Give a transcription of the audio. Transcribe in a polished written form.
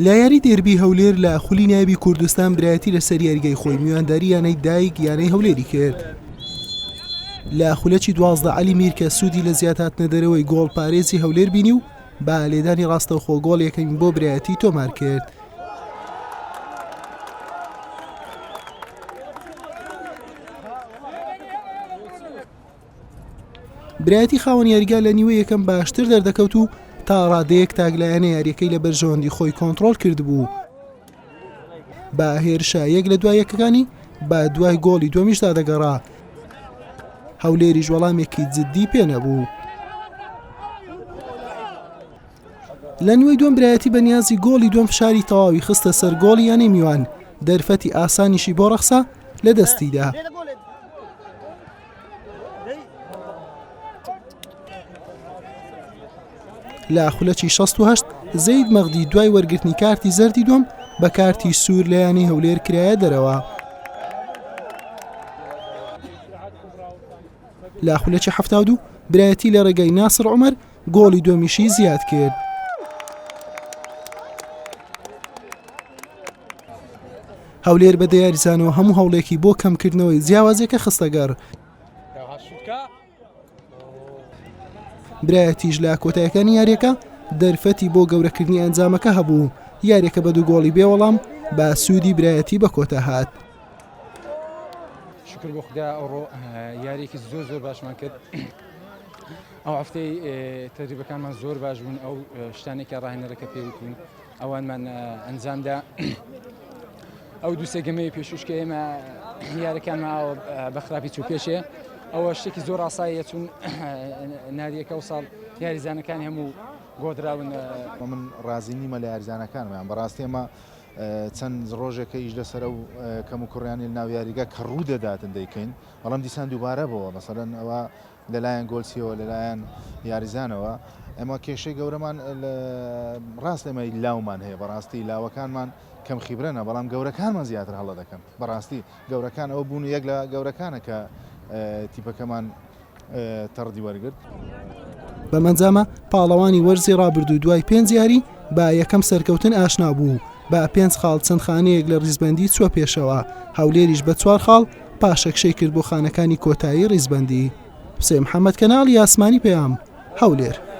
لە یاری دێربی هەولێر لە خولی نایبی کوردستان برایەتی لەسەر یاریگای خۆی میوانداری یانەی دایک یانەی هەولێری کرد. لە خولەکی 12 عەلی میر کە سوودی لە زیادهاتنە دەرەوەی گۆڵ پارێزی هەولێر بینی و با لێدانی ڕاستەوخۆ گۆڵ یەکەمین بۆ برایەتی تۆمار کرد. برایەتی خاوەن یاریگا لە نیوە یەکەم باشتر دەردەکەوت و تا ڕادەیەک تاگلایەنە یاریەکەی لە بەرژەوەندی خۆی کۆنتڕۆڵ کردبوو. با هێرشا یەک لە دوای یەکەکانی با دوای گۆڵی دووەمیشدا دەگەڕا. هەولێریش وەڵامێکی جددی پێ نەبوو. لە نیوەی دووەم برایەتی بەنیازی گۆڵی دووەم فشاری تەواوی خستە سەر گۆڵی یانەی میوان، دەرفەتی ئاسانیشی بۆ ڕەخسا لە دەستیدا. لە خولەکی 68 زەید مەغدی دوای وەرگرتنی کارتی زەردی دووەم بە کارتی سوور لە یانەی هەولێر کرایە دەرەوە. لە خولەکی 72 برایەتی لە ڕێگەی ناسر عومەر گۆڵی دووەمیشی زیاد کرد. هەولێر بە دەیاریزانەوە هەموو هەوڵێکی بۆ کەمکردنەوەی جیاوازێکە خستەگەڕ. برایەتیش لە کۆتاییەکانی یاریەکە دەرفەتی بۆ گەورەکردنی ئەنجامەکە هەبوو. یاریەکە بە دوو گۆڵی بێوەڵام با سوودی برایەتی بە کۆتا هات. شکر بۆ خوددا ئەوڕۆ یاریەکی زۆر باشمان کرد. ئەو هەفتەی تەجروبەکانمان زۆر باش بوون. ئەو شتانێکی ڕاهێنەرەکە پێوتون ئەوانمان ئەنجامدا. ئەو دوو سێگەمەی پێشوشکە ئێمە یاریەکانمان بە خراپی چوو پێشێ. ئەوە شتێکی زۆر ئاساییە چون ناریەکە و ساڵ یاریزانەکانی هەموو گۆدراون. من ڕازی نیمە لە یاریزانەکانمان بەڕاستی ئێمە چەند ڕۆژێکە ئیش لەسەر و کەم و کوڕیانی ناو یاریگا کە ڕوو دەداتن دەیکەین، بەڵام دیسان دووبارە بەوە مەسەڵەن ئەوە لەلایەن گۆلسیەوە لەلایەن یاریزانەوە ئەمە کێشەی گەورەمان ڕاست ئێمە لاومان هەیە. بەڕاستی لاوەکانمان کەم خیبرەنە، بەڵام گەورەکانمان زیاتر هەڵە دەکەن. بەڕاستی گەورەکان ئەوە بوون یەک لە گەورەکانە کە تیپەکەمان تەڕدی وەرگرت. بەمەنجامە پاڵەوانی وەرزی ڕابردوو دوای 5 یاری با یەکەم سەرکەوتن ئاشنا بوو. با 5 خاڵ چەند خانەیەک لە ڕیزبەندی چوە پێشەوە. هەولێریش بە 4 خاڵ پاشەکشەی کرد بۆ خانەکانی کۆتایی ڕیزبەندی. حوسێن محەممەد کەناڵی ئاسمانی پێیام هەولێر.